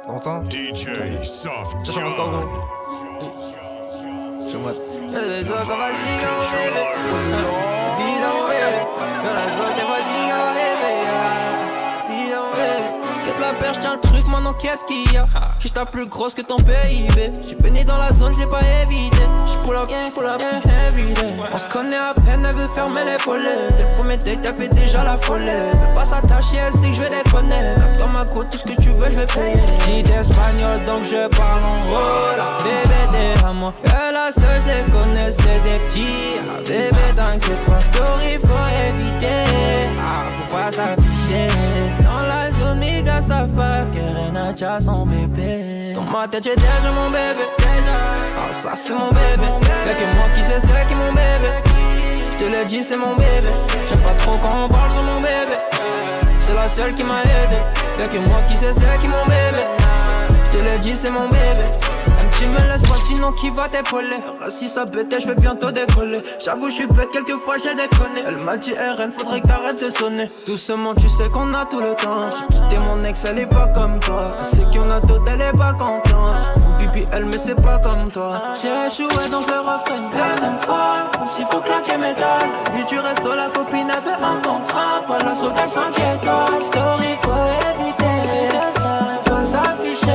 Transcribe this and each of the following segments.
T'entends? DJ Soft Ça chante encore gros. Je vois. Les autres comme vas-y, on bébé. Dis donc bébé. Dans la zone des vas-y, on bébé. Dis donc bébé. Quête la perche, tiens le truc, maintenant qu'est-ce qu'il y a? Quiche ta plus grosse que ton PIB. J'suis baigné dans la zone, j'l'ai pas évité. J'pull up everyday. On se connaît à peine, elle veut fermer les volets. Dès le premier date, elle fait déjà la folie. Veut pas s'attacher, elle sait que j'vais déconner. Cap dans ma côte, tout ce que tu veux, j'vais payer. Dis d'espagnol, donc je parle en hola. Bébé, t'es à moi. Et la seule, j'les connais, c'est des petits. Ah, bébé, t'inquiète pas, story, faut éviter. Ah, faut pas s'afficher. Dans la zone, mes gars savent pas que Renacha son bébé. Dans ma tête, j'ai déjà mon bébé. Ah, ça, c'est mon bébé. Y'a que moi qui sais c'est qui mon bébé. J'te l'ai dit, c'est mon bébé. J'aime pas trop quand on parle sur mon bébé. C'est la seule qui m'a aidé. Y'a que moi qui sais c'est qui mon bébé. J'te l'ai dit, c'est mon bébé. Tu me laisses pas sinon qui va t'épauler. Si ça pétait, j'vais bientôt décoller. J'avoue j'suis bête, quelquefois j'ai déconné. Elle m'a dit RN, faudrait que t'arrêtes de sonner. Doucement tu sais qu'on a tout le temps. J'ai quitté mon ex, elle est pas comme toi. Elle sait qu'on a tout, elle est pas contente. Faut pipi elle mais c'est pas comme toi. J'ai échoué donc le refrain une deuxième fois. Même s'il faut claquer mes dalles. Lui du resto la copine avait un contrat. Pas la sauce elle s'inquiète. Story faut éviter. Pas s'afficher.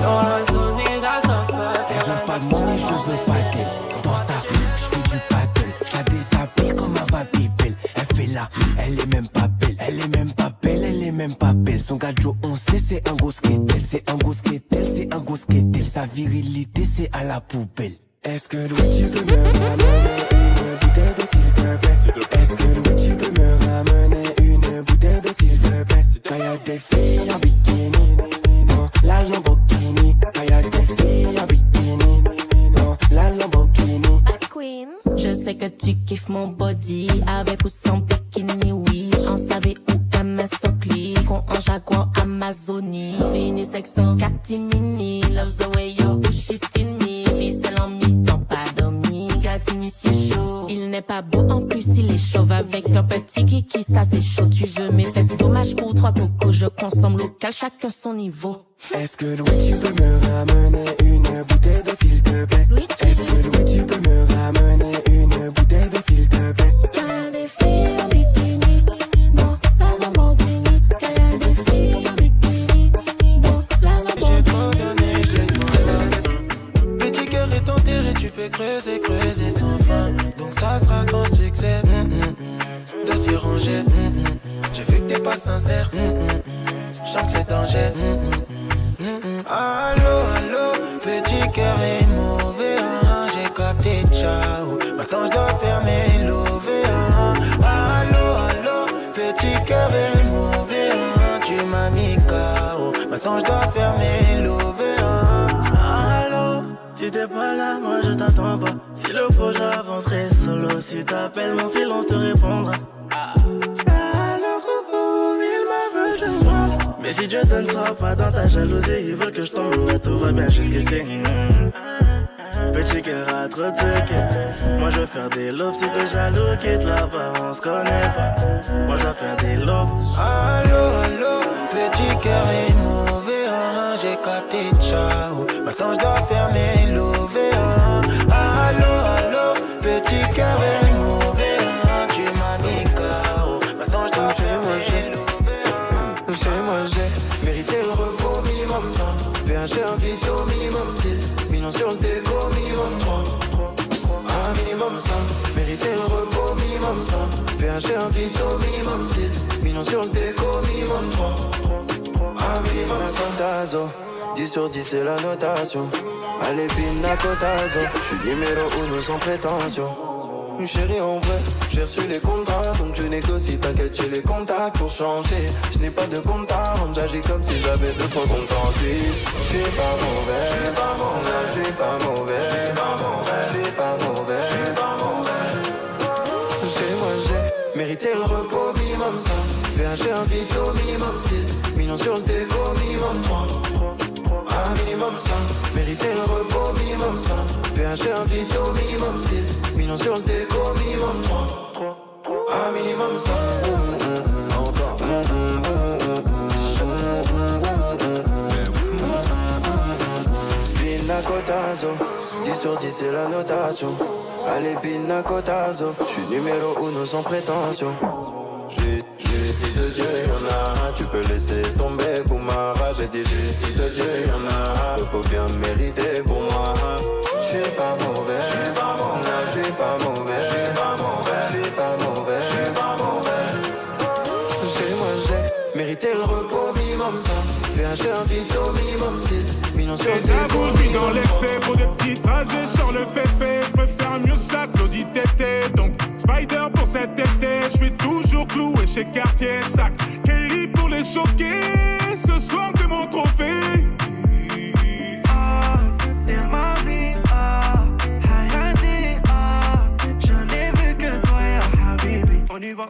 Dans la zone pas de moi mais je veux pas d'elle. Dans sa rue, je fais du paddle. Je la déshabille comme un babybel. Elle fait là, elle est même pas belle. Elle est même pas belle, elle est même pas belle. Son gadjo on sait c'est un gros skatel. C'est un gros skatel, c'est un gros skatel. Sa virilité c'est à la poubelle. Est-ce que Louis tu peux me ramener une bouteille d'eau s'il te plaît? Est-ce que Louis tu peux me ramener une bouteille d'eau s'il te plaît? Quand y'a des filles en bikini, non, la Lamborghini. Quand y'a des filles en bikini, la Lamborghini. Queen. Je sais que tu kiffes mon body, avec ou sans bikini, oui. En savais où MS son clic, on en Jaguar Amazonie. Vini sexo, catimini, loves the way you push it in me. Vissel en mi-temps, pas dormi, gatimi c'est chaud. Il n'est pas beau, en plus il est chauve, avec un petit kiki, ça c'est chaud. Tu veux mes fesses, dommage pour 3 cocos, je consomme local, chacun son niveau. Est-ce que Louis tu peux me ramener une bouteille d'eau s'il te plaît? Est-ce que Louis tu peux me ramener une bouteille d'eau s'il te plaît? Y'a des filles en bikini, non, la Lamborghini. Y'a des filles en bikini, non, la Lamborghini. J'ai trop donné, j'ai son petit cœur est enterré, tu peux creuser, creuser sans fin. Donc ça sera sans succès. De s'y ranger. J'ai vu que t'es pas sincère. Je sens que c'est danger. Allô, allô, petit cœur est mauvais, hein. J'ai capté, ciao. Maintenant je dois fermer l'OV, hein. Allô, allô, petit cœur est mauvais, hein. Tu m'as mis KO. Maintenant je dois fermer l'OV, hein. Allô, si t'es pas là, moi je t'attends pas. Si le faut, j'avancerai solo. Si t'appelles, mon silence te répondra. Mais si Dieu ne sera pas dans ta jalousie, ils veulent que je tombe, ouais, tout va bien jusqu'ici. Petit cœur à trop de secrets. Moi je veux faire des loves, si t'es jaloux, quitte là-bas, on se connaît pas. Moi je veux faire des loves. Allô, allô, petit cœur est mauvais, hein. J'ai capté, ciao. Maintenant je dois fermer l'OV, hein. Allô, allô, petit cœur est mauvais, hein. Tu m'as mis KO. Maintenant je dois fermer l'OV. J'ai mérité le repos minimum 100. VHG un vito minimum 6. Millions sur le déco minimum 3. Un minimum 100. Mérité le repos minimum 100. VHG un vito minimum 6. Millions sur le déco minimum 3. Un minimum 100. Tazo 10 sur 10 c'est la notation. Allez pina cotazo. J'suis numéro 1 sans prétention. Chérie en vrai, j'ai reçu les contrats. Donc je négocie, t'inquiète j'ai les contacts pour changer. Je n'ai pas de compte à rendre, j'agis comme si j'avais 2 fois compte en Suisse. Je suis pas mauvais, je suis pas mauvais, je suis pas mauvais, je suis pas mauvais, je suis pas mauvais, je suis pas mauvais. Moi j'ai mérité le repos minimum 100. VHG un vito minimum 6. Millions sur le déco minimum 3. Un minimum 100. Mérité le repos minimum 100. VHG un vito minimum 6. Millions sur le déco minimum 3. Un minimum 100. Encore. Picasso. 10 sur 10 c'est la notation. Allez pina cotazo. J'suis numéro 1 sans prétention. Justice de Dieu y'en a. Tu peux laisser tomber pour ma rage. J'ai dit justice de Dieu y'en a. Repos bien mérité pour moi. J'suis pas mauvais. J'suis pas mauvais. J'suis pas mauvais. J'suis pas mauvais. J'suis pas mauvais. J'suis pas mauvais. J'ai mérité le repos minimum 5. VHG invite au minimum 6 millions sur et j'avoue, je vis dans l'excès pour des petits trajets sur le fait. Je préfère mieux ça que l'audit tété. Donc Spider pour cet été. Je suis toujours cloué chez Cartier Sac. Kelly pour les choquer. Ce soir t'es mon trophée. Ah, t'es ma vie. Ah, Hayati. Ah, je n'ai vu que toi, ya Habibi. On y va.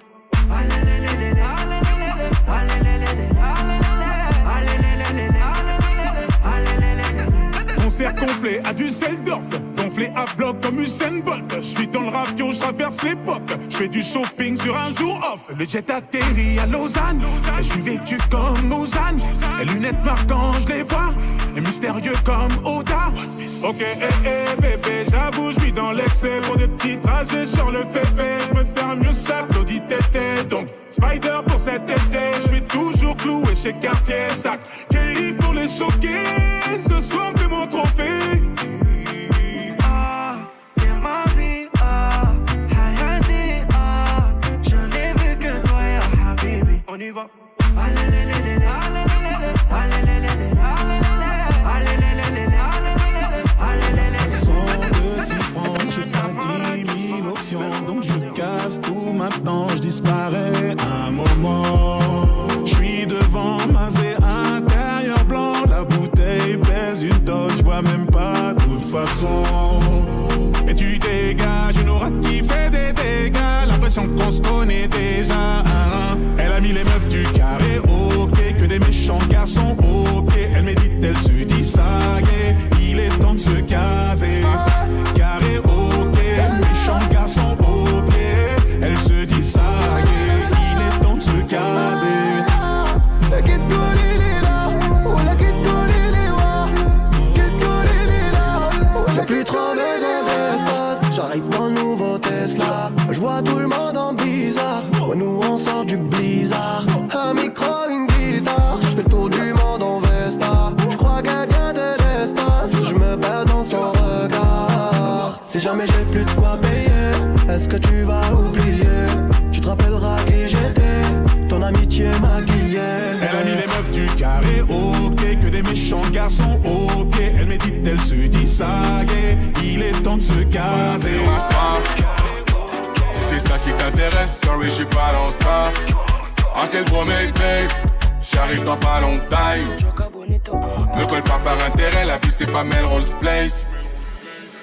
Concert complet à Düsseldorf, gonflé à bloc comme Usain Bolt. Je suis dans le ravio, je traverse l'époque. Je fais du shopping sur un jour off. Le jet atterrit à Lausanne. Et je suis vêtu comme Lausanne. Les lunettes marquant, je les vois. Et mystérieux comme Oda. Ok, bébé, j'avoue, je suis dans l'excès pour des petits trajets sur le fait. Je préfère mieux ça que l'audit tété. Donc Spider pour cet été. Je suis toujours cloué chez Cartier Sac. Kelly pour les choquer. Ce soir t'es mon trophée. Ah, t'es ma vie. Ah, Hayati. Ah, je n'ai vu que toi, ya Habibi. On y va. J'ai pas 10 000 options, donc je casse tout maintenant, je disparais un moment. Je suis devant Mazé, intérieur blanc, la bouteille pèse une tonne, je bois même pas de toute façon. Et tu dégages une aura qui fait des dégâts, l'impression qu'on se connaît déjà. Elle a mis les meufs du carré au pied, que des méchants garçons au pied. Elle médite, elle se dit ça y est, il est temps de se caser. Carré au pied, méchant garçon au pied. Elle se dit ça y est, il est temps de se caser. J'ai plus trop besoin d'espace. J'arrive dans le nouveau Tesla. Je vois tout le monde en bizarre. Ouais, nous on sort du blizzard. Un micro, une guitare. Je fais le tour du monde en Vespa. Je crois qu'elle vient de l'espace. Je me perds dans son regard. Si jamais j'ai plus de quoi payer, est-ce que tu vas oublier? Tu te rappelleras qui j'étais. Ton amitié maquillée. Elle a mis les meufs du carré au pied, que des méchants garçons au pied. Elle médite, elle se dit ça y est, il est temps de se caser. Si c'est ça qui t'intéresse, sorry, j'suis pas dans ça. Ah, c'est le premier babe, j'arrive dans pas longtemps. Ne colle pas par intérêt, la vie c'est pas Melrose Place.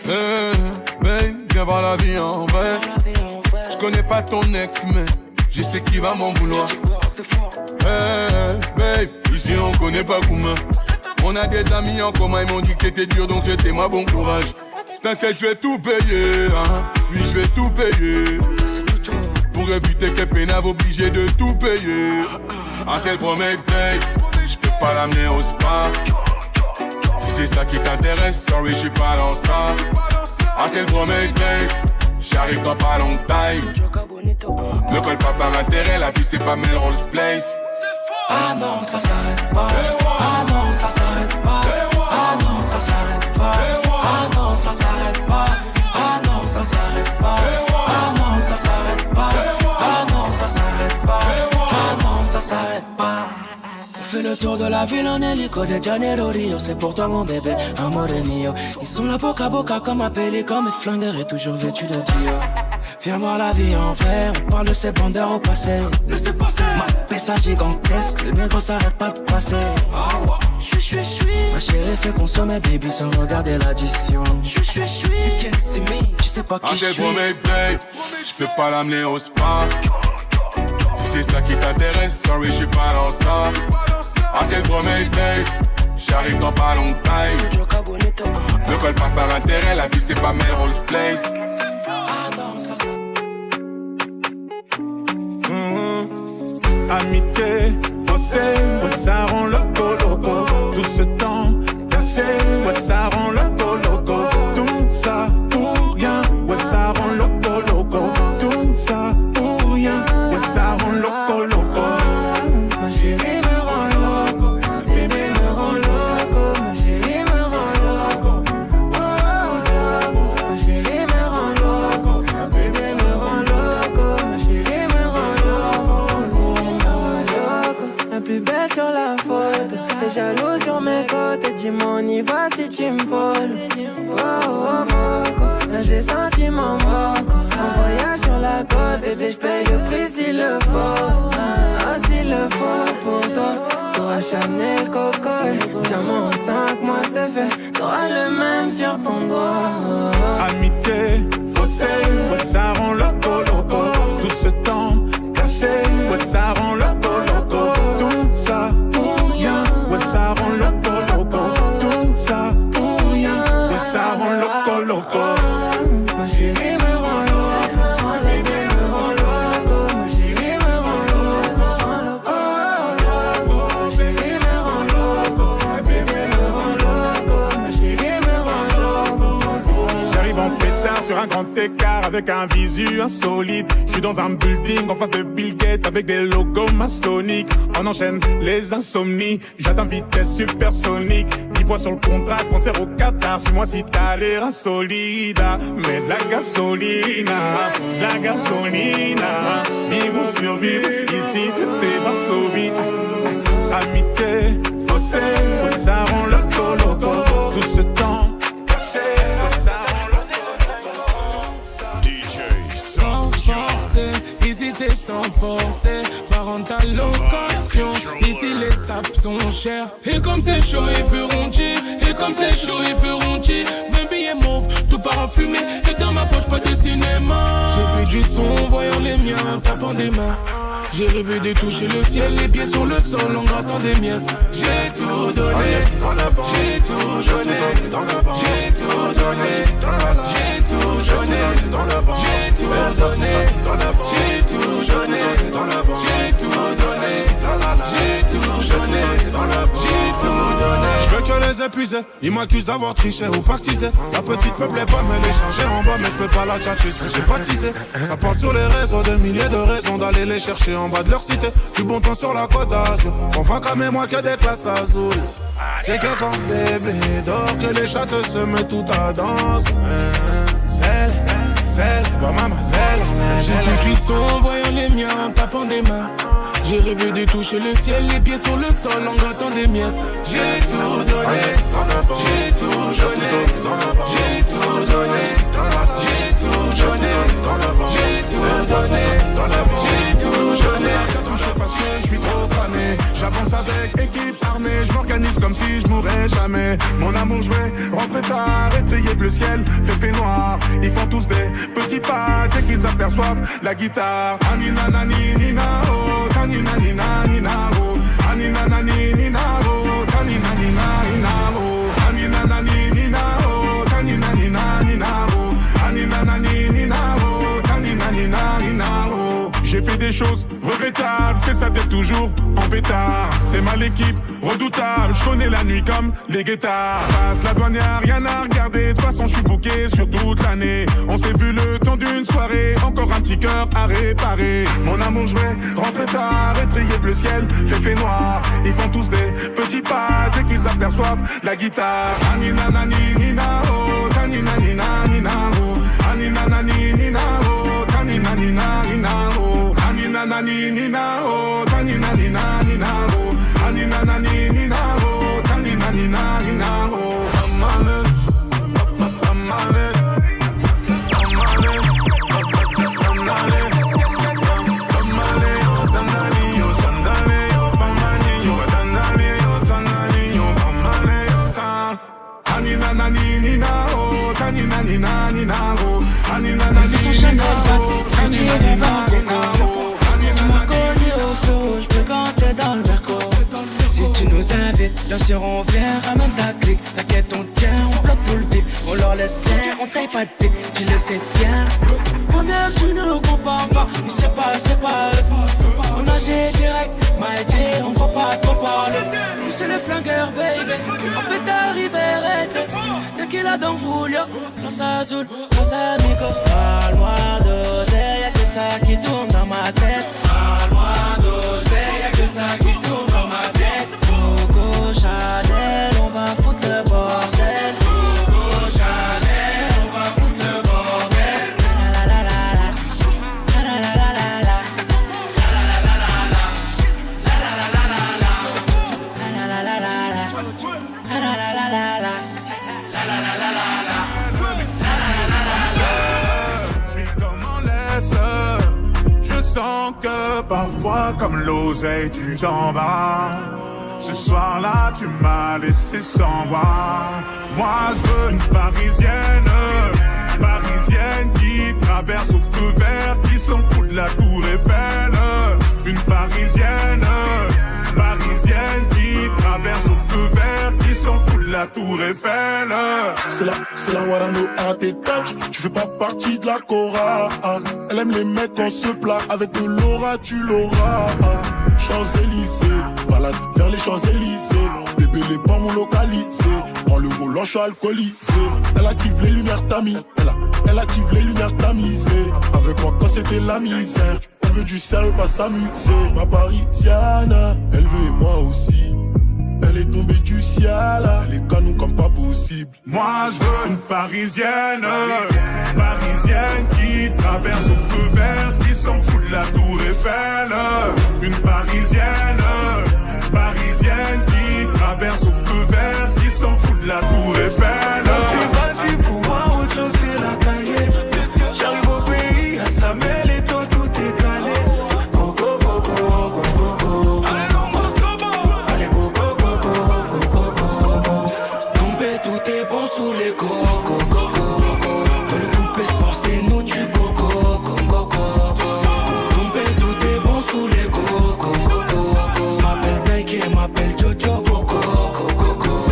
Babe, viens voir la vie en vrai. J'connais pas ton ex, mais je sais qui va m'en vouloir. Babe, ici on connaît pas Kouma. On a des amis en commun, ils m'ont dit que t'étais dur, donc souhaitez-moi bon courage. T'inquiète, je vais tout payer, hein. Oui, je vais tout payer. Pour éviter que pénave obligé de tout payer. Ah, c'est le premier date, je peux pas l'amener au spa. Si c'est ça qui t'intéresse, sorry, je suis pas dans ça. Ah, c'est le premier date, j'arrive dans pas longtemps. Ne colle pas par intérêt, la vie c'est pas Melrose Place. Ah non, ça s'arrête pas. Ah non, ça s'arrête pas. Ah non, ça s'arrête pas. Ah non, ça s'arrête pas. Ah non, ça s'arrête pas. Ah non, ça s'arrête pas. Ah non, ça s'arrête pas. Ah non, ça s'arrête pas. On fait le tour de la ville en hélico de Janeiro Rio. C'est pour toi mon bébé, amore mio. Ils sont là boca à boca comme un pélican. Mes flingueurs est toujours vêtus de Dior. Viens voir la vie en vrai, on parle de ces bandeurs au passé. Laissez passer. Ma pessa gigantesque, le négro s'arrête pas de passer. Chui. Ma chérie fait consommer baby sans regarder l'addition. Chui. Tu sais pas qui je suis. Ah, c'est le premier babe, je peux pas l'amener au spa. Si c'est ça qui t'intéresse, sorry, je suis pas dans ça. Ah, c'est le premier babe, j'arrive dans pas longtemps. Ne colle pas par intérêt, la vie c'est pas Melrose Place. Amitié, faussée, ouais ça rend loco. Tout ce temps caché, ouais ça rend loco. chérie me rend loco, bébé me rend loco, ma chérie me rend loco, oh loco, ma chérie me rend loco, bébé me rend loco, ma chérie me rend loco, la plus belle sur la photo, t'es jaloux sur mes côtes, dis-moi on y va si tu me voles, oh oh moco, là j'ai senti mon moco, un voyage sur la côte, bébé j'paye le prix s'il le faut, ah s'il le faut pour toi, t'auras Chanel Coco, diamant en 5 mois c'est fait, t'auras le même sur ton doigt. Amitié, faussé, ouais ça rend loco loco. Tout ce temps caché, ouais ça rend loco loco. Tout ça pour rien, ouais ça rend loco loco. Tout ça pour rien, ouais ça rend loco loco. Ma chérie me rend loco, bébé me rend loco, ma chérie me rend loco, oh loco, ma chérie me rend loco, bébé me rend loco, ma chérie me rend loco. J'arrive en pétard sur un grand écart avec un visu insolite. Je suis dans un building en face de Bill Gates avec des logos maçonniques. On enchaîne les insomnies, j'atteins vitesse supersonique. 10 points sur le contrat, concert au Qatar. Suis-moi si t'as l'air insolide. Mais de la gasolina, vivons survivre, ici c'est Varsovie. Amitié, faussé, ouais, ça rend loco loco. Tout ce temps caché, ouais, ça rend loco loco. Sans forcer, ici c'est sans forcer. Parental location, ici les sapes sont chers. Et comme c'est chaud, ils feront chier. Et comme c'est chaud, ils feront chier. 20 billets mauves, tout part en fumée. Et dans ma poche, pas de cinéma. J'ai fait du son, voyant les miens, tapant des mains. J'ai rêvé de toucher le ciel, les pieds sur le sol en grattant des miettes. J'ai tout donné, j'ai tout donné, j'ai tout donné, j'ai tout donné, j'ai tout donné, j'ai tout donné, j'ai tout donné, j'ai tout donné, j'ai tout donné. Je veux que les épuiser, ils m'accusent d'avoir triché ou pactisé. La petite me plaît pas, mais les changer en bas, mais je peux pas la tchatcher si j'ai pas teasé. Ça parle sur les réseaux, de milliers de raisons d'aller les chercher en bas de leur cité. Du bon temps sur la côte d'Azur, enfin comme moi que des classes azules. C'est que quand bébé dort, que les chattes se mettent tout à danse. Celle, bah maman, celle. J'ai fait cuisson, voyant les miens, tapant des mains. J'ai rêvé de toucher le ciel, les pieds sur le sol en grattant des miettes. J'ai tout donné, j'ai tout donné, j'ai tout donné, j'ai tout donné, j'ai tout donné, j'ai tout donné. Parce que je suis trop cramé. J'avance avec équipe armée. Je m'organise comme si je mourrais jamais. Mon amour, je vais rentrer tard et trier le ciel. Fait noir. Ils font tous des petits pas dès qu'ils aperçoivent la guitare. Anina nani nina oh, tanina nina nina oh, anina nani nina oh, tanina nina nina oh, anina nani nina oh, tanina nina nina oh, anina nani nina oh, tanina nina nina oh. J'ai fait des choses regrettables, c'est ça d'être toujours en pétard. T'es mal l'équipe, redoutable, je connais la nuit comme les guettards. Passe la douane, y'a rien à regarder, de toute façon je suis booké sur toute l'année. On s'est vu le temps d'une soirée, encore un petit cœur à réparer. Mon amour, je vais rentrer tard et trier le ciel, fait noir. Ils font tous des petits pas dès qu'ils aperçoivent la guitare. Anina nani nina oh, tanina nina nina oh, anina nani nina oh, tanina nina nina oh, anina nani nina oh, tanina nina nina oh, anina nani nina oh, tanina nina nina oh. Son Chanel back, tu viens voir Coco. Tu m'as connu au show, je peux compter dans le Merco. Si tu nous invites, bien sûr on vient, ramène ta clique. T'inquiète on tient, on bloque tout le vip. On leur laisse rien, on taille pas de pipe, tu le sais bien. Combien tu ne compares pas, mais c'est pas eux. On agit direct, my G, on va pas trop parler. Nous c'est les flingueurs baby, on peut t'arriver arrêter. Tequila dans Julio, Los Azul, Los Amigos. Parle-moi d'oseille, y'a que ça qui tourne dans ma tête. Parle-moi d'oseille, y'a que ça qui tourne. vois comme l'oseille, tu t'en vas. Ce soir-là, tu m'as laissé sans voix. Moi, je veux une parisienne, qui traverse au feu vert, qui s'en fout de la tour Eiffel. Une parisienne, qui traverse au feu vert, qui s'en fout de la tour Eiffel. C'est la Warano à tes touch. Tu fais pas partie de la chorale. Elle aime les mecs en se plat. Avec de l'aura, tu l'auras. Champs-Élysées, balade vers les Champs-Élysées. Bébé, les pas mon localisé. Prends le volant, je suis alcoolisé. Elle active les lumières tamis. Elle active les lumières tamisées. Avec moi quand c'était la misère. Elle veut du sérieux, pas s'amuser. Ma parisienne, elle veut et moi aussi. Elle est tombée du ciel, les canons comme pas possible. Moi je veux une parisienne, qui traverse au feu vert, qui s'en fout de la tour Eiffel. Une parisienne, qui traverse au feu vert, qui s'en fout de la tour Eiffel. C'est parti pour voir autre chose que la cahier. J'arrive au pays, à Samuel et tout est calé. Coco, coco, coco, coco. Allez, non, moi, ça va. Allez, coco, coco, coco, coco. Tombé, tout est bon sous les coco, coco. Dans le coupé sport, c'est nous du coco, coco, coco. Tombé, tout est bon sous les coco, coco. M'appelle Taiki, m'appelle Jojo, coco, coco, coco.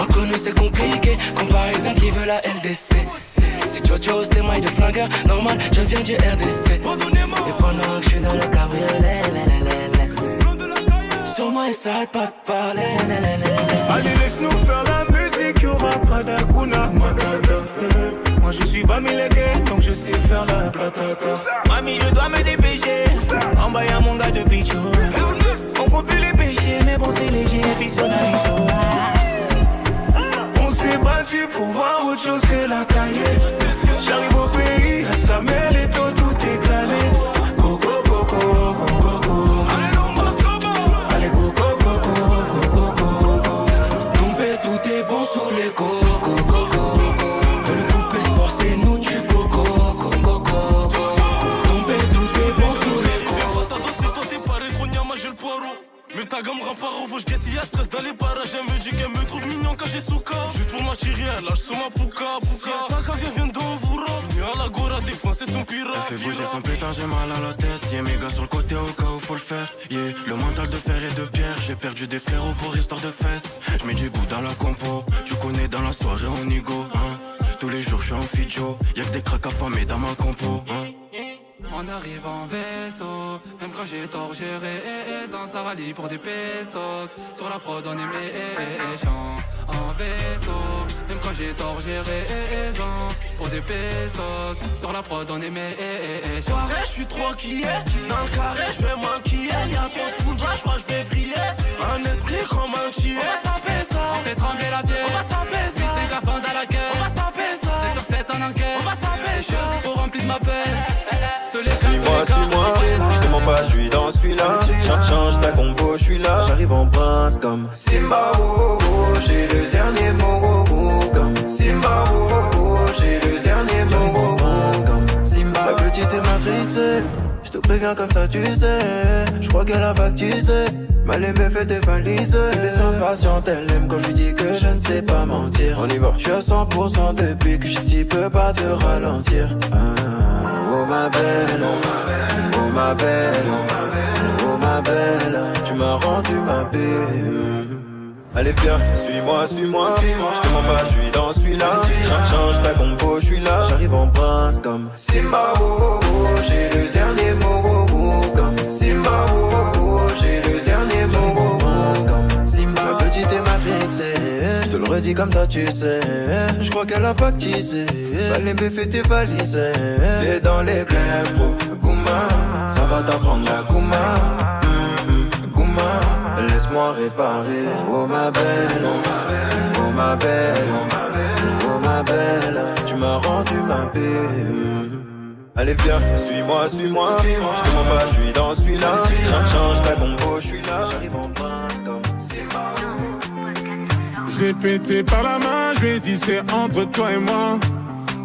Entre nous, c'est compliqué. Comme parisien qui veut la LDC. Si Jojo, c'était maille de flingueur, normal, je viens du RDC. Et pendant que je suis dans le cabriolet, sur moi, il s'arrête pas de parler. Allez, laisse-nous faire la musique, y'aura pas d'Akuna Matata. Moi, je suis Bamileke, donc je sais faire la platata. Mami, je dois me dépêcher. En bas, y'a mon gars de Pichou. On coupe les péchés, mais bon, c'est léger, puis son aviso. On s'est battu pour voir autre chose que la cahier. J'arrive au pays, à Samuel et tout est calé. Coco, coco, coco, coco. Allez, non, moi, ça va. Allez, coco, coco, coco, coco. Tombé, tout est bon sous les coco, coco. Dans le coupé sport, c'est nous du coco, coco, coco. Tombé, tout est bon sous les coco. C'est toi, t'es pas rétro, moi j'ai le poireau. Mais ta gamme rend pas rouge, get y a stress dans les parages. Elle me dit qu'elle me trouve mignon quand j'ai sous cas. Juste pour ma chérie, elle lâche sur ma pouka, pouka. Ta caviar vient d'Envoura. Venu à la Gora défoncer son pirate. Elle fait bouger son pétard, j'ai mal à la tête. Yeah, mes gars sur le côté au cas où faut le faire. Yeah, le mental de fer et de pierre. J'ai perdu des frérots pour histoire de fesses. J'mets du goût dans la compo. Tu connais dans la soirée on y go, hein. Tous les jours j'suis en fidjo. Y'a que des craques affamés dans ma compo, hein. On arrive en vaisseau, même quand j'ai tort j'ai raison. Ça rallie pour des pesos, sur la prod on est méchant. En vaisseau, même quand j'ai tort j'ai raison. Pour des pesos, sur la prod on est méchant. Soirée, je suis trop qui est. Dans le carré, je vais m'enquiller. Y'a trop de foudre, je crois que je vais vriller. Un esprit comme un chien. On va taper ça, on fait trembler la pièce. On va taper ça, c'est la bande à la queue. On va taper ça, c'est sur 7 en enquête. On va taper ça, pour remplir de ma peine. Suis-moi, je te mens pas, je suis dans celui-là. Change ta combo, je suis là. J'arrive en prince comme Simba, oh, oh, j'ai le dernier mot, oh, oh, comme Simba, oh, oh, j'ai le dernier mot, oh, oh, comme Simba. La petite est matrixée, je te préviens comme ça tu sais. Je crois qu'elle a baptisé, mal aimé fait tes valises. Elle est patiente, elle aime quand je lui dis que je ne sais pas mentir. On y va, je suis à 100% depuis que je t'y peux pas te ralentir. Oh ma belle, oh ma belle, oh ma belle, tu m'as rendu ma belle. Allez viens, suis-moi, je te mens pas, je suis dans celui-là. Change ta compo, je suis là. J'arrive en prince comme Simba, oh, oh, j'ai le dernier mot, oh, oh, comme Simba, oh, oh, j'ai le dernier mot, oh, oh, comme Simba. La petite est matrixée, je te le redis comme ça tu sais. Je crois qu'elle a pactisé, Balembe fait tes valises. T'es dans les blèmes, bro, Gouma, ça va t'apprendre la Gouma. Gouma, laisse-moi réparer. Oh ma belle, oh ma belle, oh ma belle, tu m'as rendu ma belle. Allez viens, suis-moi, je te mens pas, je suis dans celui-là. Change ta combo, je suis là. J'arrive en prince comme Simba. Je l'ai pété par la main, je lui ai dit c'est entre toi et moi.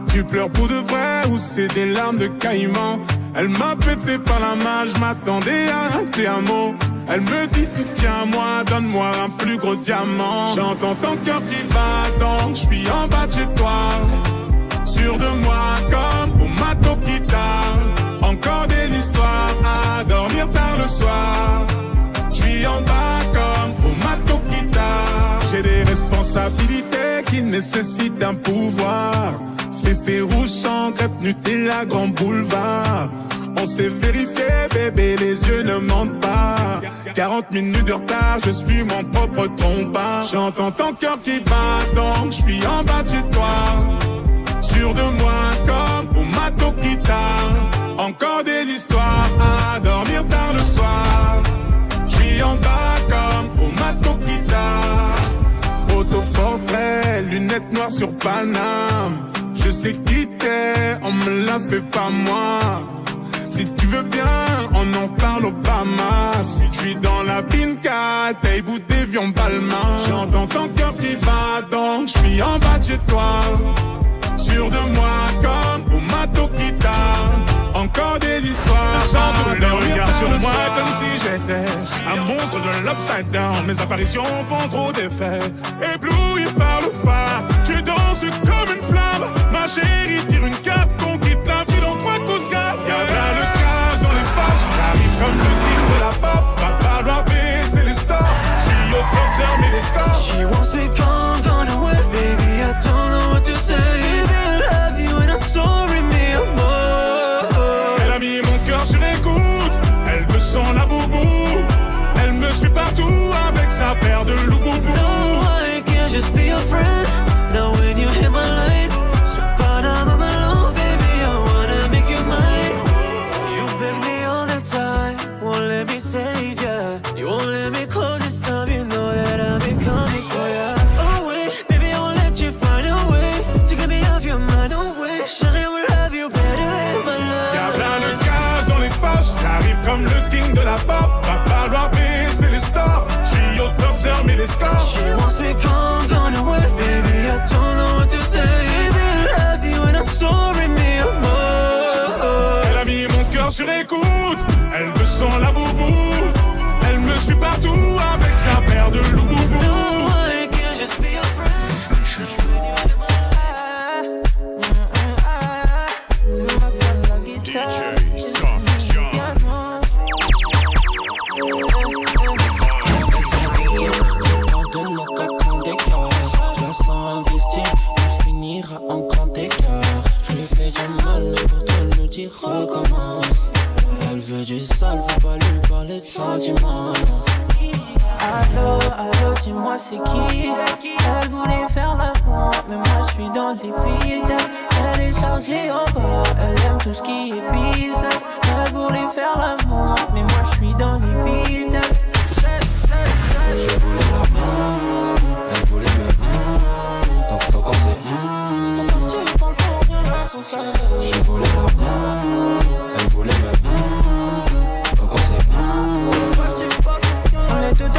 Tu pleures pour de vrai ou c'est des larmes de caïman? Elle m'a pété par la main, je m'attendais à un te amo. Elle me dit tu tiens à moi, donne-moi un plus gros diamant. J'entends ton cœur qui bat, donc je suis en bas de chez toi. Sûr de moi comme au mato guitare. Encore des histoires à dormir tard le soir. Je suis en bas comme au mato guitare. J'ai des responsabilités qui nécessitent un pouvoir. Féfé rouge sans crêpe Nutella grand boulevard. On s'est vérifié bébé, les yeux ne mentent pas. 40 minutes de retard, je suis mon propre trombard. J'entends ton cœur qui bat, donc je suis en bas de chez toi. Sûr de moi comme au mato guitare. Encore des histoires à dormir tard le soir. Je suis en bas comme au mato guitare. Autoportrait, lunettes noires sur Paname. Je sais qui t'es, on me la fait pas moi. Si tu veux bien, on en parle au Bahamas. Je suis dans la Binka, t'es bout d'évion Balmain. J'entends ton cœur qui bat, donc je suis en bas de chez toi. Sûr de moi comme au mato guitare. Encore des histoires. Chante le regard sur moi comme si j'étais un monstre de l'upside down. Mes apparitions font trop d'effets. Ébloui par le phare, tu danses comme une flamme. Ma chérie tire une carte, qu'on quitte la ville en 3 coups de gaz. Y'a plein le cash dans les pages. J'arrive comme le king de la pop. Va falloir baisser les stars. J'suis au top, fermer les stars. She wants me gone away. Baby, I don't know what to say. Baby, I love you and I'm sorry, me amor. Elle a mis mon cœur sur écoute. Elle veut sans la boubou. Elle me suit partout avec sa paire de loup-boubou. No, I can't just be your friend. Now when you hit my line, so bad I'm alone, baby, I wanna make you mine. You beg me all the time, won't let me save ya. You won't let me close this time, you know that I've been coming for ya. Oh wait, baby, I won't let you find a way to get me off your mind, oh wait. Chérie, I will love you better in my life. Y'a plein de cash dans les pages. J'arrive comme le king de la pop. Va falloir baisser les stars. J'suis au top, fermer les stars. She wants me gone away, baby, I don't know what to say. Baby, I love you and I'm sorry, me amor. Elle a mis mon cœur sur écoute. Elle veut sans la boubou. Elle me suit partout avec sa paire de loup-boubou. No, I can't just be your friend. DJ Soft John. De nos 4 ans d'écart, je la sens investie, elle finira en grand écart. Je lui fais du mal, mais pourtant elle me dit recommence. Elle veut du sale, faut pas lui parler de sentiments. Allô, allô, dis-moi c'est qui? Elle voulait faire l'amour, mais moi je suis dans les vitesses. Elle est chargée en bas, elle aime tout ce qui est business. Elle voulait faire l'amour, mais moi je suis dans les vitesses. Je voulais la elle voulait me donc on sait Je voulais la elle voulait me donc on sait On est deux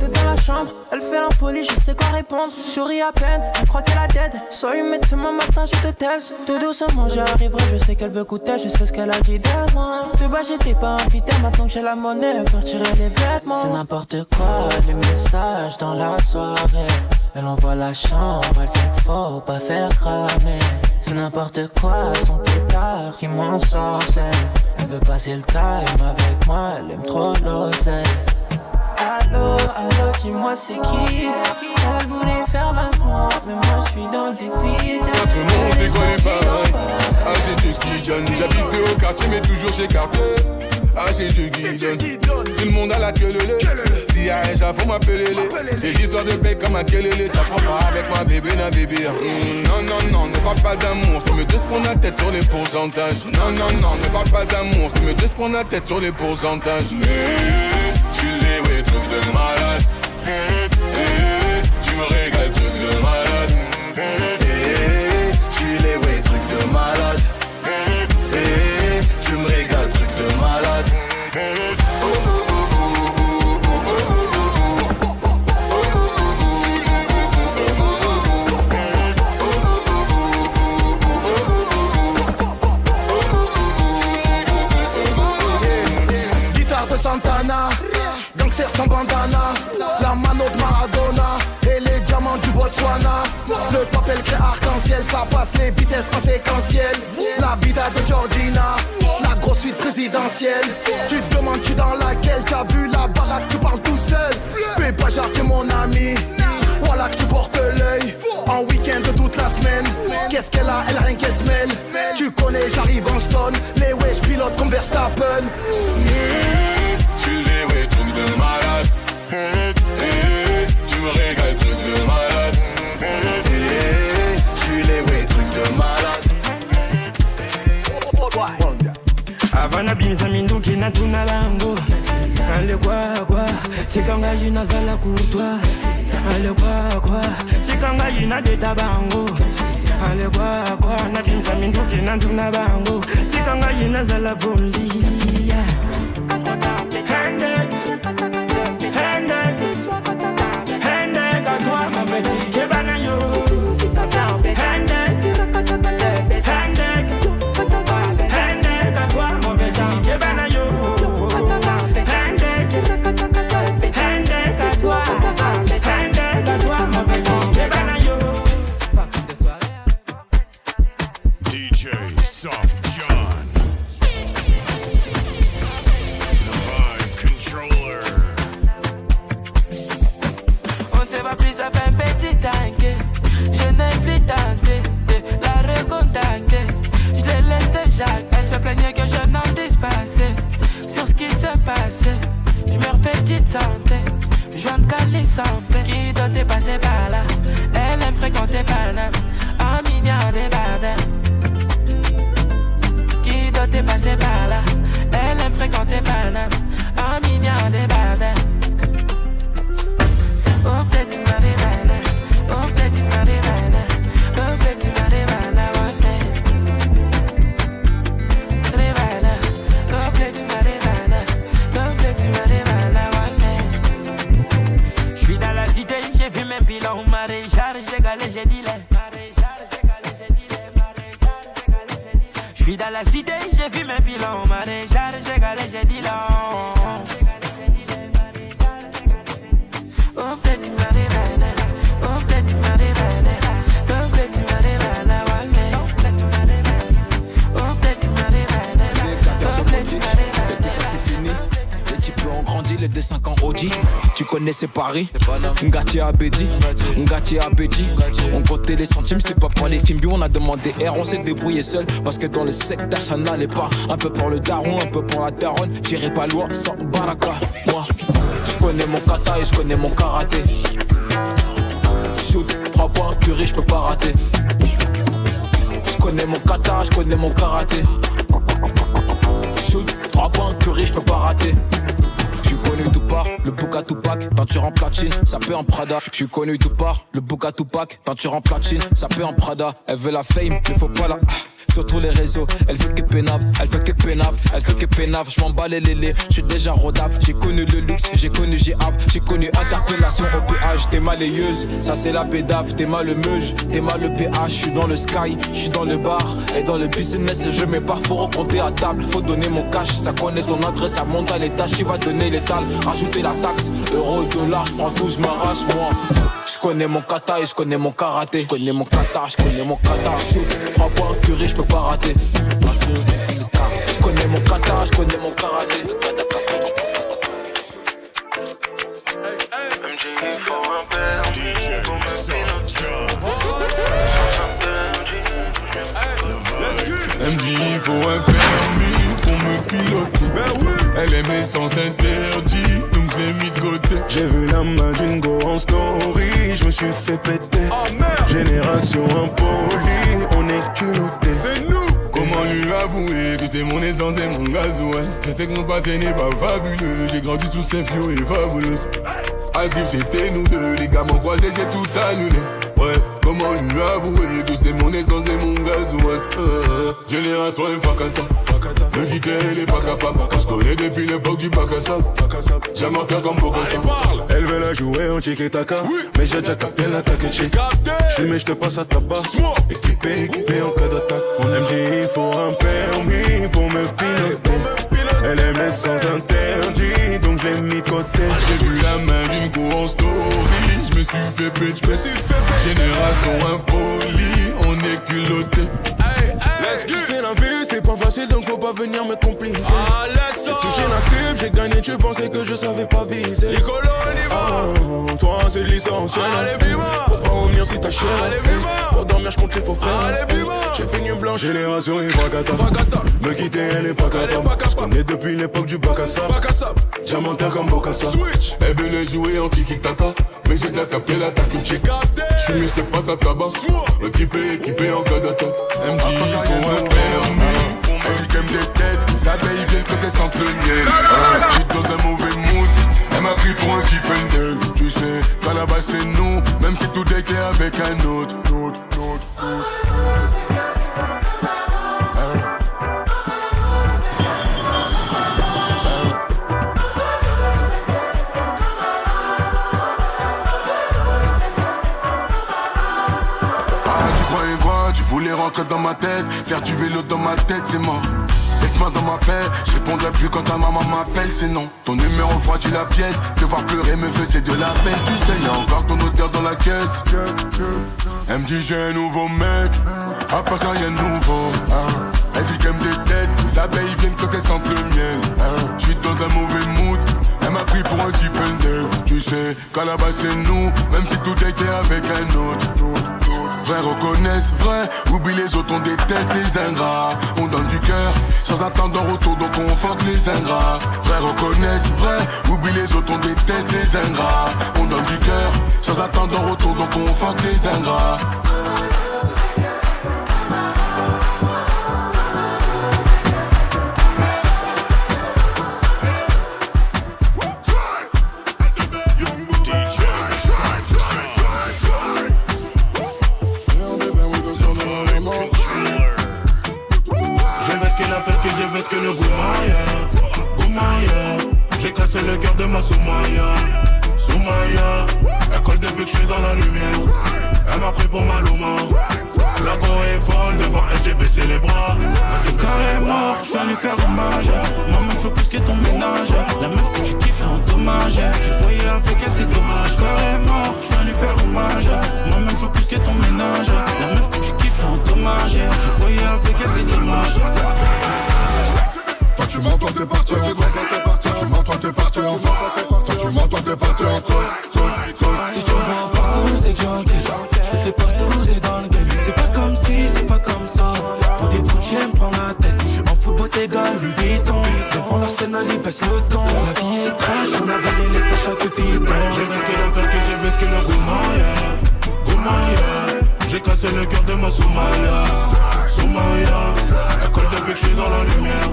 dans la chambre, elle fait l'impoli, je sais quoi répondre. Souris à peine, elle croit qu'elle a dead. Sorry mais demain matin je te taise. Tout doucement j'arriverai, je sais qu'elle veut goûter, je sais ce qu'elle a dit de moi. De bas j'étais pas invité, maintenant que j'ai la monnaie, elle veut retirer les vêtements. C'est n'importe quoi, les messages dans la soirée. Elle envoie la chambre, elle sait qu'il faut pas faire cramer. C'est n'importe quoi, son pétard qui m'ensorcelle. Elle veut passer le time avec moi, elle aime trop l'oseille. Allô, allô, dis-moi c'est qui? Elle voulait faire l'amour, mais moi je suis dans les vides. Tout le monde fait quoi les pareils. Ah c'est tout ce qui donne. J'habite au quartier mais toujours chez Cartier. Ah c'est Dieu qui donne. Tout le monde a la queue lele. Si y'a un chat faut m'appeler les. Des histoires de paix comme un kelele. Ça prend pas avec moi bébé na bébé. Non non non, ne parle pas d'amour. C'est mieux de se prendre la tête sur les pourcentages. Non non non, ne parle pas d'amour. C'est mieux de se prendre la tête sur les pourcentages. J'suis les ouais trucs de malade. Tu me régales trucs de malade. J'suis les ouais trucs de malade. Tu me régales trucs de malade. concert sans bandana. La mano de Maradona et les diamants du Botswana. Le papel crée arc-en-ciel, ça passe les vitesses en séquentiel. La vida de Georgina, la grosse suite présidentielle. Tu te demandes, tu dans laquelle tu as vu la baraque, tu parles tout seul. Fais pas genre, t'es mon ami. Voilà que tu portes l'œil. En week-end toute la semaine. Qu'est-ce qu'elle a, elle a rien qu'elle se mêle. Tu connais, j'arrive en stone. Les wesh pilotes comme Verstappen. Tu les ouais, truc de malade. Tu me régales, truc de malade. Tu les ouais, truc de malade. Havana bimza minduki na tuna lango. Ale kwa chikanga jina zala kurtwa. Ale kwa chikanga jina de tabango. Ale kwa na bimza minduki na tuna bango. Chikanga jina zala bomli. Hande ka toi ma petit kebana yo. DJ Soft John, the vibe controller. On ne va plus, ça fait un petit tanké. Je n'ai plus tenté de la recontacter. Je l'ai laissé Jacques, elle se plaignait que je n'en dise pas assez sur ce qui se passait. Je me refais petite santé, je viens de Cali sans paix. Qui doit te passer par là? Elle aime fréquenter Paname, un milliard de bardins. Qui doit te passer par là? Elle aime fréquenter Paname, un milliard de bardins. Oh peut-être tu m'as dévalé, oh peut-être tu m'as dévalé, oh peut-être tu m'as dévalé, dévalé, oh peut-être tu m'as dévalé, oh peut-être tu m'as dévalé. J'suis dans la cité, j'ai vu mes pilons, maréchal, j'ai galé, j'ai dit les. J'suis dans la cité, j'ai vu mes pilons, maréchal, j'ai galé, j'ai dit long. Oh peut-être tu m'as dévalé, oh peut-être tu m'as dévalé, oh peut-être tu m'as dévalé, oh peut-être tu m'as dévalé, oh peut-être tu m'as dévalé, oh peut-être tu m'as dévalé. Ça c'est fini. Les types ont grandi, les D5 en Audi. Tu connais c'est Paris. Ngati Abedi, Ngati Abedi. On comptait les centimes, c'était pas pour les films. On a demandé R, on s'est débrouillé seul. Parce que dans le secteur ça n'allait pas. Un peu pour le daron, un peu pour la daronne. J'irai pas loin sans baraka. Moi, je connais mon kata et je connais mon karaté. Shoot, 3 points, curry, je peux pas rater. Je connais mon kata, je connais mon karaté. Shoot, 3 points, curry, je peux pas rater. Je suis connu tout part, le Bouka Tupac, peinture en platine, ça peut en Prada. Je suis connu tout part, le Bouka Tupac, peinture en platine, ça peut en Prada. Elle veut la fame, il faut pas la... Sur tous les réseaux, elle veut que pénave, elle veut que pénave, elle veut que pénave. Je m'en bats les lélés, je suis déjà rodave. J'ai connu le luxe, j'ai connu G-Ave, j'ai connu interpellation au péage. T'es malayeuse, ça c'est la pédave. T'es mal le meuge, t'es mal le PH. Je suis dans le sky, je suis dans le bar. Et dans le business, je mets pas, faut recompter à table. Faut donner mon cash, ça connaît ton adresse, ça monte à l'étage. Tu vas donner l'étal, rajouter la taxe. Euro, dollar, je prends tout, je m'arrache moi. Je connais mon kata et je connais mon karaté. Je connais mon kata, je connais mon kata. Shoot, 3 points, curry, je peux pas rater. Je connais mon kata, je connais mon karaté. DJ Soft John. MJ, il faut un permis pour me piloter. Elle aime les sens interdits, donc j'ai mis de côté. J'ai vu la main d'une go en story, je me suis fait péter. Génération impolie, on est culotté. C'est nous. Comment lui avouer que c'est mon essence et mon gasoil? Je sais que mon passé n'est pas fabuleux. J'ai grandi sous ces fio et fabuleuse. Asgrif c'était nous deux, les gars m'ont croisé, j'ai tout annulé. Bref, comment lui avouer que c'est mon essence et mon gasoil? Génération infacata, me quitter elle est pas capable. On se connaît depuis l'époque du bac à sable. J'aime un cœur comme Bokassa. Elle veut la jouer en tiki-taka, mais j'ai déjà capté l'attaque et check. J'suis mais j'te passe à tabac, équipé en cas d'attaque. Mon MJ il faut un permis pour me piloter. Elle aimait sans interdit, donc je l'ai mis de côté. J'ai vu la main d'une go en story, je me suis fait péter. Génération impolie, on est culotté. C'est la vie, c'est pas facile donc faut pas venir me compliquer. J'ai touché la cible, j'ai gagné, tu pensais que je savais pas viser. Oh, toi c'est licencié. Faut pas revenir si ta chaîne. Pour dormir, je compte les faux frères. J'ai fait une blanche, génération Ifrakata. Me quitter, elle est pas capable. Je connais depuis l'époque du bac à sable. Diamantaire comme Bokassa. Elle voulait jouer en tiki-taka, mais j'ai déjà capté l'attaque. J'suis mieux, j'te passe à tabac. Équipé en cas d'attaque. Elle me dit il faut un permis. Elle dit qu'elle me déteste, les abeilles viennent côté sans le miel. J'suis dans un mauvais mood, elle m'a pris pour un cheap and dance. Tu sais, qu'à la base c'est nous, même si tout est clair avec un autre. Voulais rentrer dans ma tête, faire du vélo dans ma tête, c'est mort. Laisse-moi dans ma paix, je répondrai plus quand ta maman m'appelle, c'est non. Ton numéro refroidit la pièce, te voir pleurer me faisait de la peine. Tu sais, y'a encore ton odeur dans la caisse. Elle me dit j'ai un nouveau mec, à part ça y'a nouveau. Elle dit qu'elle me déteste, les abeilles viennent quand elles sentent le miel. J'suis dans un mauvais mood, elle m'a pris pour un type and tu sais, qu'à la base c'est nous, même si tout est clair avec un autre. Vrai reconnaissent, vrai, oublie les autres, on déteste les ingrats. On donne du cœur, sans attendre en retour, donc on fuck les ingrats. Vrai reconnaissent, vrai, oublie les autres, on déteste les ingrats. On donne du cœur, sans attendre en retour, donc on fuck les ingrats. J'ai que le Goumaya. J'ai cassé le cœur de ma Soumaya. Elle colle depuis que je suis dans la lumière. Elle m'a pris pour ma Luma. La go est folle, devant elle j'ai baissé les bras. Carrément, je viens lui faire hommage. Maman je veux plus que ton ménage. La meuf que tu kiffes là en dommage. Je te voyais avec elle c'est dommage. Carrément, je viens lui faire hommage. Maman je veux plus que ton ménage. La meuf que tu kiffes là en dommage. Je te voyais avec elle c'est dommage. Toi tu mens, toi t'es parti en toi tu mens, toi t'es parti en toi tu mens, toi t'es parti en Si tu me vois partout c'est que j'encaisse. Je fais partout c'est dans le game. C'est pas comme si, c'est pas comme ça. Pour des bouts j'aime prendre la tête. Je m'en fous égal, Louis Vuitton. Devant l'Arsenal il baisse le temps. La vie est trash, on a volé les flèches à Cupidon. J'ai vu ce que le père, j'ai vu ce que le Goumaya. J'ai cassé le cœur de ma Soumaya. Elle colle depuis que je suis dans la lumière.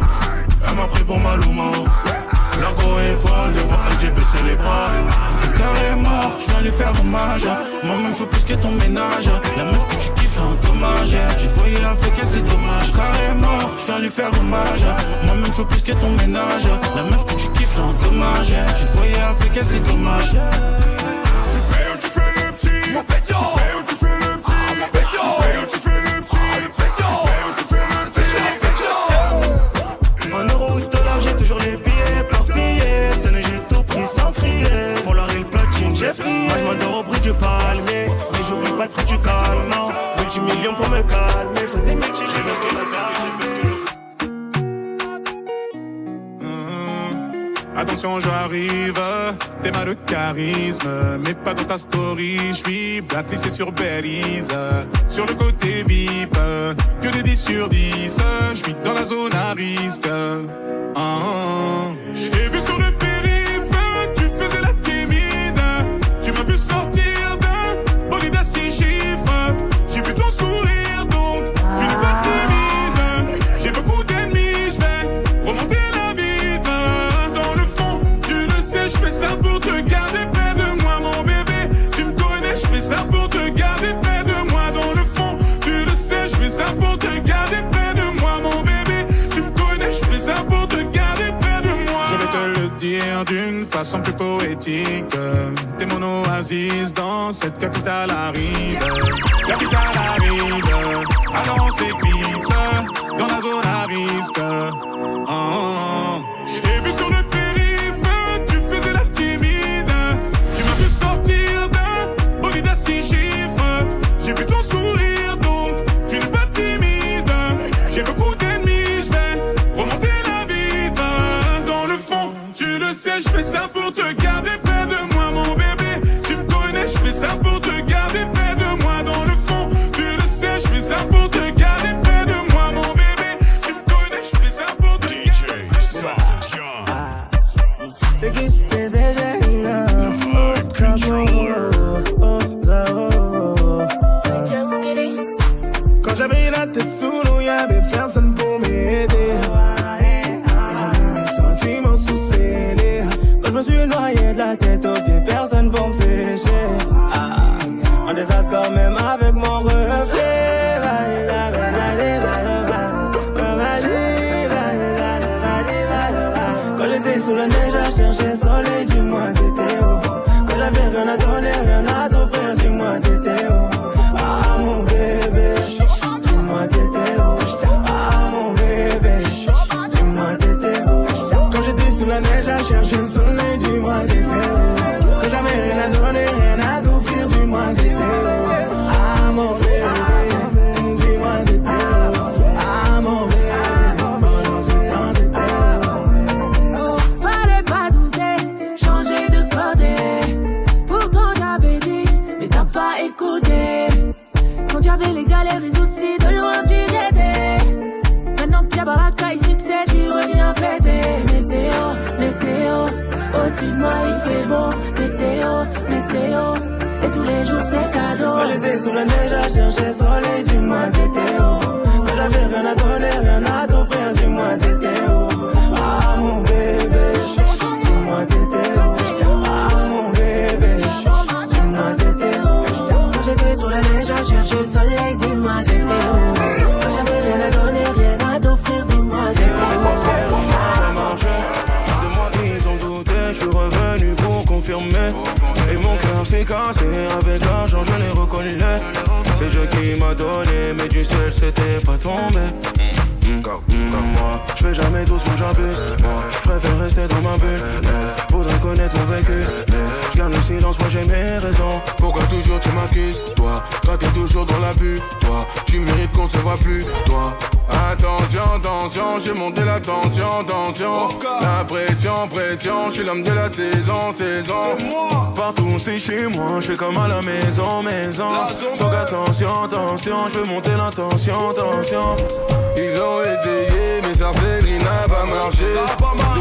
Elle m'a pris pour ma Luma. La go est folle, devant elle j'ai baissé les bras. Le carré est mort, je viens lui faire hommage. Moi-même je veux plus que ton ménage. La meuf que tu kiffes là en dommage. Je te voyais avec elle c'est dommage. Carré est mort, je viens lui faire hommage. Moi-même je veux plus que ton ménage. La meuf que tu kiffes là en dommage. Je te voyais avec elle c'est dommage. Tu fais ou tu fais le petit, mon pétion. Tu fais ou tu fais le petit, mon pétion. Tu fais ou tu fais le petit, le pétion. Tu fais ou tu fais le petit, le pétion. En euros ou dollars j'ai toujours les billets par billets. Cette année j'ai tout pris sans crier. Pour l'or et le platine j'ai pris. Moi je m'endors au prix du palmier. Mais j'oublie pas le prix du calmant. Multimillions pour me calmer. Faut des métiers, j'ai vu ce que le gars. Attention j'arrive, t'es mal de charisme. Mais pas dans ta story, j'suis blacklisté sur Belize. Sur le côté VIP, que des 10 sur 10. J'suis dans la zone à risque. J'ai vu sur le périph', tu faisais la timide. Tu m'as vu sortir d'un bolide à 6 chiffres. J'ai vu ton sourire donc, tu n'es pas timide. J'ai beaucoup d'ennemis, j'vais remonter la vitre. Dans le fond, tu le sais, j'fais ça pour te garder près de moi mon bébé. Tu me connais, j'fais ça pour te garder près de moi. Dans le fond, tu le sais, j'fais ça pour te garder près de moi mon bébé. Tu me connais, j'fais ça pour te garder près de moi. Je vais te le dire d'une façon plus poétique. T'es mon oasis dans cette capitale aride. Capitale aride, alors on s'éclipse dans la zone à risque. sous la neige à chercher soleil, dis-moi t'étais où? Quand j'avais rien à donner, rien à t'offrir, dis-moi t'étais où? Ah mon bébé, dis-moi t'étais où? Ah mon bébé, dis-moi t'étais où? Quand j'étais sous la neige à chercher le soleil, dis-moi t'étais où? Quand j'avais rien à donner, rien à t'offrir, dis-moi t'étais où? Ils ont douté, je suis revenu pour confirmer. Et mon cœur s'est cassé, avec l'argent je l'ai reconnu. C'est Dieu qui m'a donné, mais du ciel c'était pas tombé. Comme moi, je fais jamais doucement, j'abuse. Moi, je préfère rester dans ma bulle. Faudrait connaître mon vécu. Je garde le silence, moi j'ai mes raisons. Pourquoi toujours tu m'accuses? Toi t'es toujours dans l'abus. Toi, tu mérites qu'on se voit plus. Toi, attention, j'ai monté la tension. La pression, je suis l'homme de la saison. Partout c'est chez moi, je fais comme à la maison. Donc attention, je veux monter la tension. Ils ont essayé, mais sorcellerie n'a pas marché. De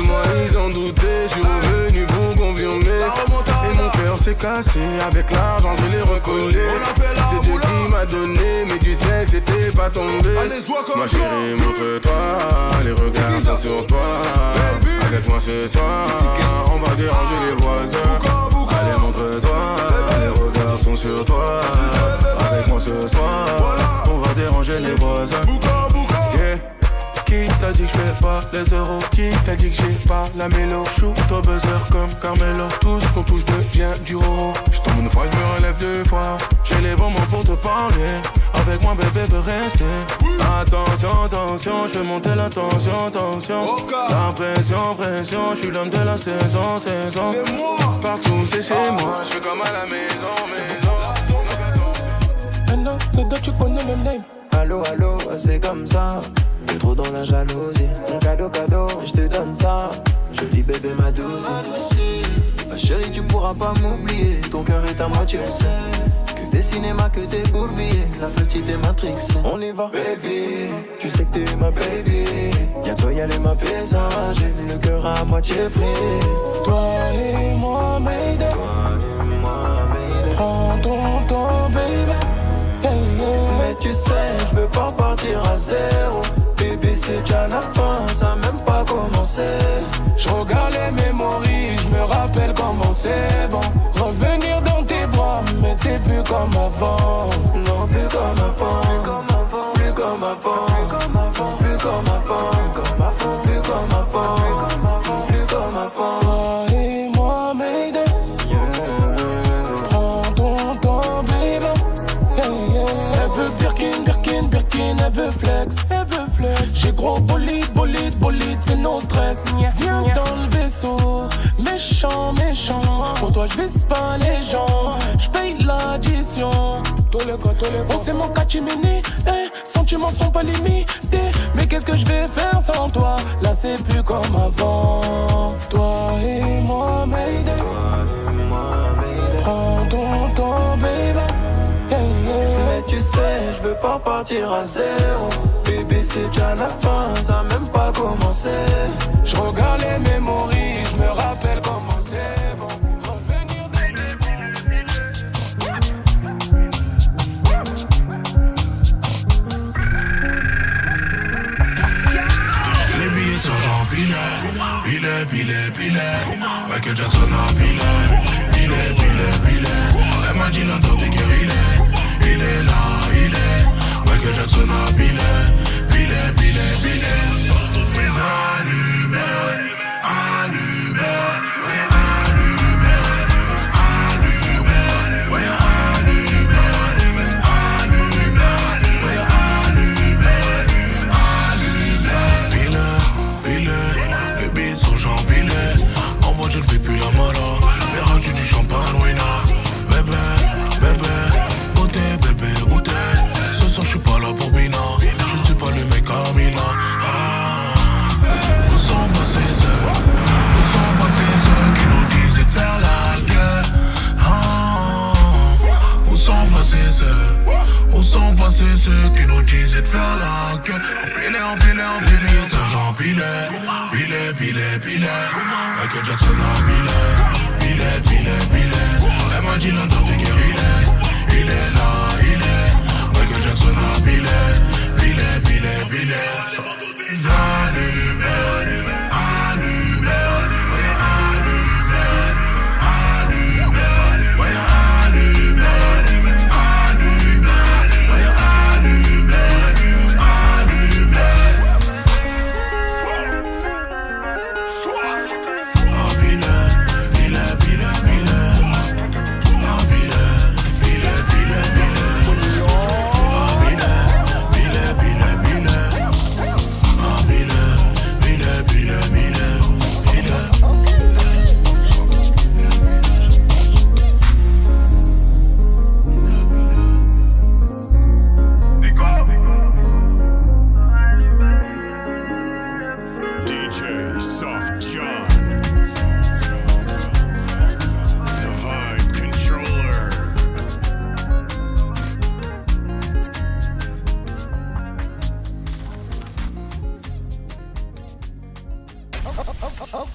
moi ils ont douté, je suis revenu pour confirmer. Et mon cœur s'est cassé, avec l'argent je l'ai recollé. C'est Dieu qui m'a donné, mais du ciel c'était pas tombé. Ma chérie, montre-toi, les regards sont sur toi. Avec moi ce soir, on va déranger les voisins. Allez montre-toi, les regards sont sur toi. Avec moi ce soir, on va déranger les voisins. Yeah. Qui t'a dit que je fais pas les euros? Qui t'a dit que j'ai pas la mélo? Shoot au buzzer comme Carmelo. Tout ce qu'on touche devient du roro. J'tombe une fois, je me relève deux fois. J'ai les bons mots pour te parler. Avec moi bébé veut rester. Attention, je fais monter la tension. La pression, je suis l'homme de la saison. Partout c'est chez moi, je fais comme à la maison. Tu connais le name. Allô, c'est comme ça. T'es trop dans la jalousie. Mon cadeau, je te donne ça. Joli bébé, ma douce. Ma chérie, tu pourras pas m'oublier. Ton cœur est à moi, tu le sais. Que des cinémas, que des bourbiers. La petite est Matrix. On y va, baby. Tu sais que t'es ma baby. Y'a toi, y'a les ma paysage. J'ai le cœur à moitié pris. Toi et moi, Mayday. Prends ton temps, baby. Mais tu sais, je veux pas partir à zéro. Bébé, c'est déjà la fin, ça a même pas commencé. Je regarde les mémories, je me rappelle comment c'est bon. Revenir dans tes bras, mais c'est plus comme avant. Non, plus comme avant. Plus comme avant. Toi et moi, Mayday. Prends ton temps, baby. Elle veut Birkin, elle veut flex. J'ai gros bolide, c'est no stress. Viens dans le vaisseau, méchant. Pour toi je vise pas les gens, je paye l'addition. On sait mon catimini, sentiments sont pas limités. Mais qu'est-ce que je vais faire sans toi? Là c'est plus comme avant. Toi et moi, Mayday. Prends ton temps, baby. Mais tu sais, je veux pas partir à zéro. Bébé, c'est déjà la fin, ça a même pas commencé. Je regarde les mémories, je me rappelle comment c'est bon. Revenir dans tes bras. Les billets sont genre pilet. Michael Jackson a pilet. Elle m'a dit là dans tes guerres, il est là. Michael Jackson a pilet. Les billets sont genre pilet. En moi je ne fais plus la mala. Mais rajoute du champagne, Wina. Bébé, où t'es? Ce soir je suis pas là pour Bina. Je ne suis pas le mec à Milan. Où sont passés ceux qui nous disaient de faire la guerre? Où sont passés ceux qui nous disaient de faire la gueule? Empilé, j'en pilé. Michael Jackson a pilé.